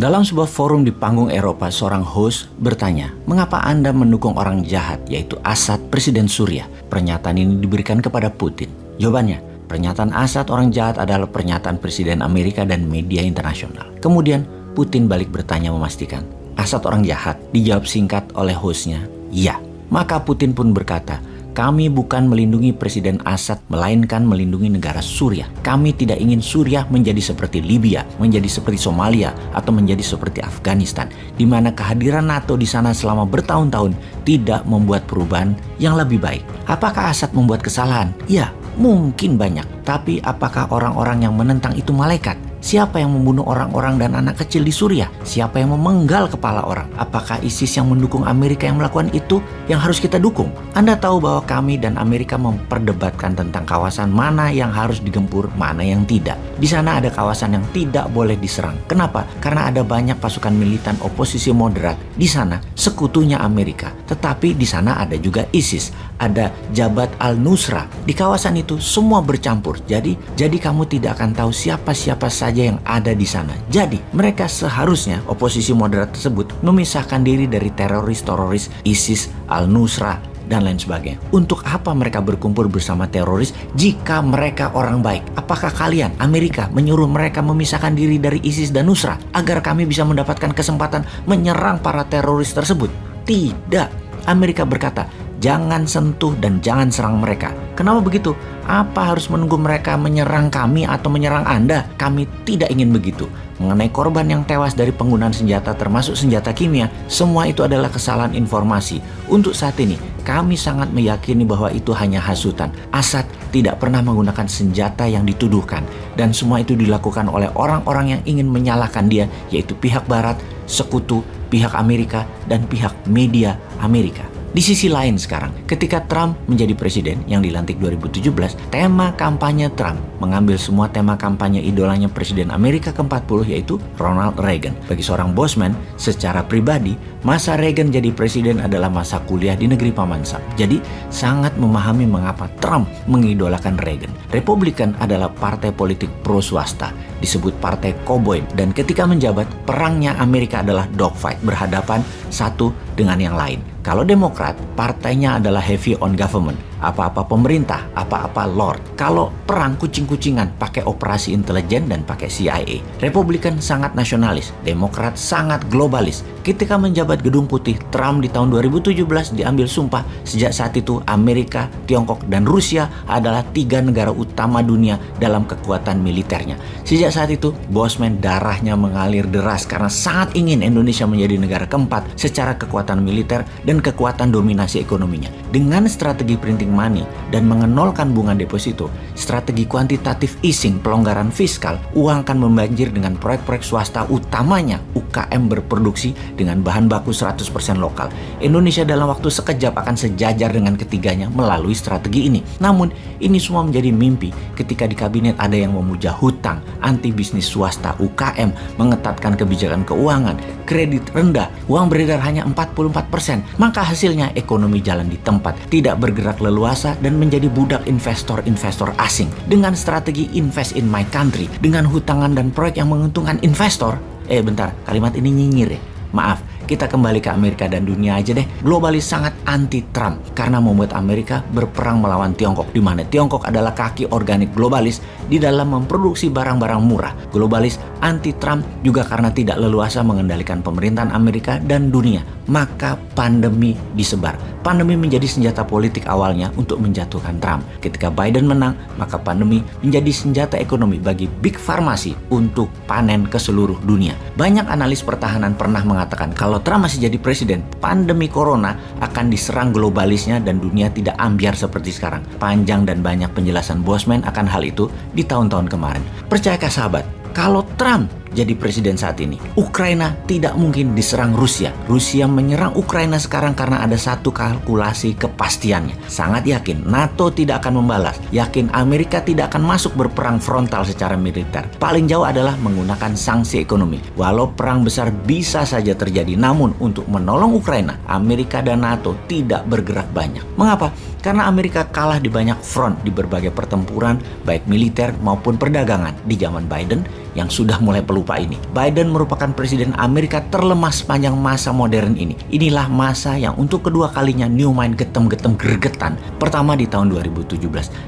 Dalam sebuah forum di panggung Eropa, seorang host bertanya, "Mengapa Anda mendukung orang jahat, yaitu Assad, Presiden Suriah?" Pernyataan ini diberikan kepada Putin. Jawabannya, pernyataan Assad orang jahat adalah pernyataan Presiden Amerika dan media internasional. Kemudian Putin balik bertanya memastikan, "Assad orang jahat?" Dijawab singkat oleh hostnya, "Ya." Maka Putin pun berkata, "Kami bukan melindungi Presiden Assad, melainkan melindungi negara Suriah. Kami tidak ingin Suriah menjadi seperti Libya, menjadi seperti Somalia, atau menjadi seperti Afghanistan, di mana kehadiran NATO di sana selama bertahun-tahun tidak membuat perubahan yang lebih baik." Apakah Assad membuat kesalahan? Ya, mungkin banyak. Tapi apakah orang-orang yang menentang itu malaikat? Siapa yang membunuh orang-orang dan anak kecil di Suriah? Siapa yang memenggal kepala orang? Apakah ISIS yang mendukung Amerika yang melakukan itu yang harus kita dukung? Anda tahu bahwa kami dan Amerika memperdebatkan tentang kawasan mana yang harus digempur, mana yang tidak. Di sana ada kawasan yang tidak boleh diserang. Kenapa? Karena ada banyak pasukan militan oposisi moderat. Di sana sekutunya Amerika. Tetapi di sana ada juga ISIS, ada Jabhat al-Nusra. Di kawasan itu semua bercampur. Jadi kamu tidak akan tahu siapa-siapa saja yang ada di sana. Jadi mereka seharusnya, oposisi moderat tersebut, memisahkan diri dari teroris-teroris ISIS, al-Nusra, dan lain sebagainya. Untuk apa mereka berkumpul bersama teroris jika mereka orang baik? Apakah kalian, Amerika, menyuruh mereka memisahkan diri dari ISIS dan Nusra agar kami bisa mendapatkan kesempatan menyerang para teroris tersebut? Tidak. Amerika berkata, "Jangan sentuh dan jangan serang mereka." Kenapa begitu? Apa harus menunggu mereka menyerang kami atau menyerang Anda? Kami tidak ingin begitu. Mengenai korban yang tewas dari penggunaan senjata termasuk senjata kimia, semua itu adalah kesalahan informasi. Untuk saat ini, kami sangat meyakini bahwa itu hanya hasutan. Assad tidak pernah menggunakan senjata yang dituduhkan. Dan semua itu dilakukan oleh orang-orang yang ingin menyalahkan dia, yaitu pihak Barat, sekutu, pihak Amerika, dan pihak media Amerika. Di sisi lain sekarang, ketika Trump menjadi presiden yang dilantik 2017, tema kampanye Trump mengambil semua tema kampanye idolanya Presiden Amerika ke-40 yaitu Ronald Reagan. Bagi seorang Bosman, secara pribadi, masa Reagan jadi presiden adalah masa kuliah di negeri Paman Sam. Jadi, sangat memahami mengapa Trump mengidolakan Reagan. Republikan adalah partai politik pro swasta, disebut partai koboi, dan ketika menjabat, perangnya Amerika adalah dogfight, berhadapan satu dengan yang lain. Kalau Demokrat, partainya adalah heavy on government. Apa-apa pemerintah, apa-apa lord. Kalau perang kucing-kucingan, pakai operasi intelijen dan pakai CIA. Republikan sangat nasionalis, Demokrat sangat globalis. Ketika menjabat Gedung Putih, Trump di tahun 2017 diambil sumpah. Sejak saat itu, Amerika, Tiongkok, dan Rusia adalah 3 negara utama dunia dalam kekuatan militernya. Sejak saat itu, Bosman darahnya mengalir deras karena sangat ingin Indonesia menjadi negara keempat secara kekuatan militer dan kekuatan dominasi ekonominya. Dengan strategi printing money dan mengenolkan bunga deposito, strategi kuantitatif easing, pelonggaran fiskal, uang akan membanjir dengan proyek-proyek swasta, utamanya UKM berproduksi dengan bahan baku 100% lokal. Indonesia dalam waktu sekejap akan sejajar dengan ketiganya melalui strategi ini. Namun, ini semua menjadi mimpi ketika di kabinet ada yang memuja hutang, anti bisnis swasta, UKM, mengetatkan kebijakan keuangan, kredit rendah, uang beredar hanya 44%. Maka hasilnya ekonomi jalan di tempat, tidak bergerak leluasa dan menjadi budak investor-investor asing. Dengan strategi invest in my country, dengan hutangan dan proyek yang menguntungkan investor. Bentar, kalimat ini nyinyir ya. Maaf, kita kembali ke Amerika dan dunia aja deh. Globalis sangat anti-Trump karena membuat Amerika berperang melawan Tiongkok, di mana Tiongkok adalah kaki organik globalis di dalam memproduksi barang-barang murah. Globalis anti-Trump juga karena tidak leluasa mengendalikan pemerintahan Amerika dan dunia. Maka pandemi disebar. Pandemi menjadi senjata politik awalnya untuk menjatuhkan Trump. Ketika Biden menang, maka pandemi menjadi senjata ekonomi bagi big farmasi untuk panen ke seluruh dunia. Banyak analis pertahanan pernah mengatakan kalau Trump masih jadi presiden, pandemi corona akan diserang globalisnya dan dunia tidak ambyar seperti sekarang. Panjang dan banyak penjelasan Bosman akan hal itu di tahun-tahun kemarin. Percayakah sahabat, kalau Trump jadi presiden saat ini, Ukraina tidak mungkin diserang Rusia. Rusia menyerang Ukraina sekarang karena ada satu kalkulasi kepastiannya. Sangat yakin NATO tidak akan membalas. Yakin Amerika tidak akan masuk berperang frontal secara militer. Paling jauh adalah menggunakan sanksi ekonomi. Walau perang besar bisa saja terjadi, namun untuk menolong Ukraina, Amerika dan NATO tidak bergerak banyak. Mengapa? Karena Amerika kalah di banyak front di berbagai pertempuran, baik militer maupun perdagangan. Di zaman Biden yang sudah mulai peluang lupa ini. Biden merupakan presiden Amerika terlemah sepanjang masa modern ini. Inilah masa yang untuk kedua kalinya New Mind getem-getem gregetan. Pertama di tahun 2017,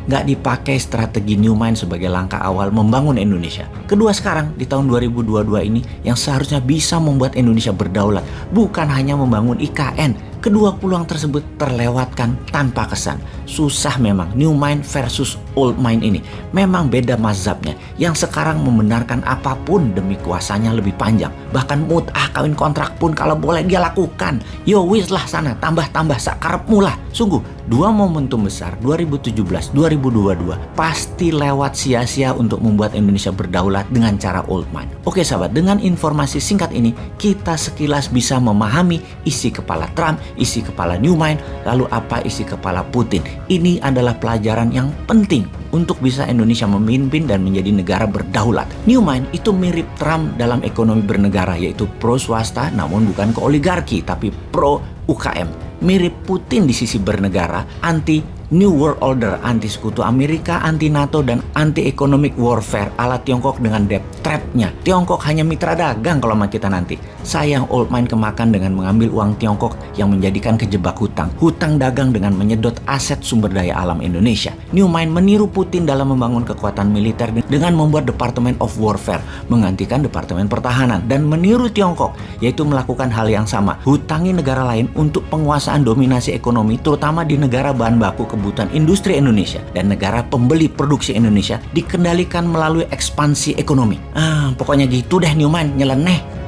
nggak dipakai strategi New Mind sebagai langkah awal membangun Indonesia. Kedua sekarang di tahun 2022 ini yang seharusnya bisa membuat Indonesia berdaulat, bukan hanya membangun IKN. Kedua peluang tersebut terlewatkan tanpa kesan. Susah memang New Mind versus Old Mind ini. Memang beda mazhabnya. Yang sekarang membenarkan apapun demi kuasanya lebih panjang. Bahkan mut'ah kawin kontrak pun kalau boleh dia lakukan. Yo wis lah sana, tambah-tambah sakarepmu lah. Sungguh, dua momentum besar 2017-2022 pasti lewat sia-sia untuk membuat Indonesia berdaulat dengan cara Old Mind. Oke sahabat, dengan informasi singkat ini kita sekilas bisa memahami isi kepala Trump, isi kepala New Mind, lalu apa isi kepala Putin. Ini adalah pelajaran yang penting untuk bisa Indonesia memimpin dan menjadi negara berdaulat. New Mind itu mirip Trump dalam ekonomi bernegara, yaitu pro swasta namun bukan ke oligarki tapi pro UKM. Mirip Putin di sisi bernegara, anti New World Order, anti sekutu Amerika, anti NATO, dan anti economic warfare ala Tiongkok dengan debt trap-nya. Tiongkok hanya mitra dagang kalau sama kita nanti. Sayang Old Mind kemakan dengan mengambil uang Tiongkok yang menjadikan kejebak hutang. Hutang dagang dengan menyedot aset sumber daya alam Indonesia. New Mind meniru Putin dalam membangun kekuatan militer dengan membuat Department of Warfare, menggantikan Departemen Pertahanan, dan meniru Tiongkok, yaitu melakukan hal yang sama. Hutangi negara lain untuk penguasaan dominasi ekonomi, terutama di negara bahan baku kebutuhan industri Indonesia dan negara pembeli produksi Indonesia dikendalikan melalui ekspansi ekonomi. Pokoknya gitu deh New Mind, nyeleneh.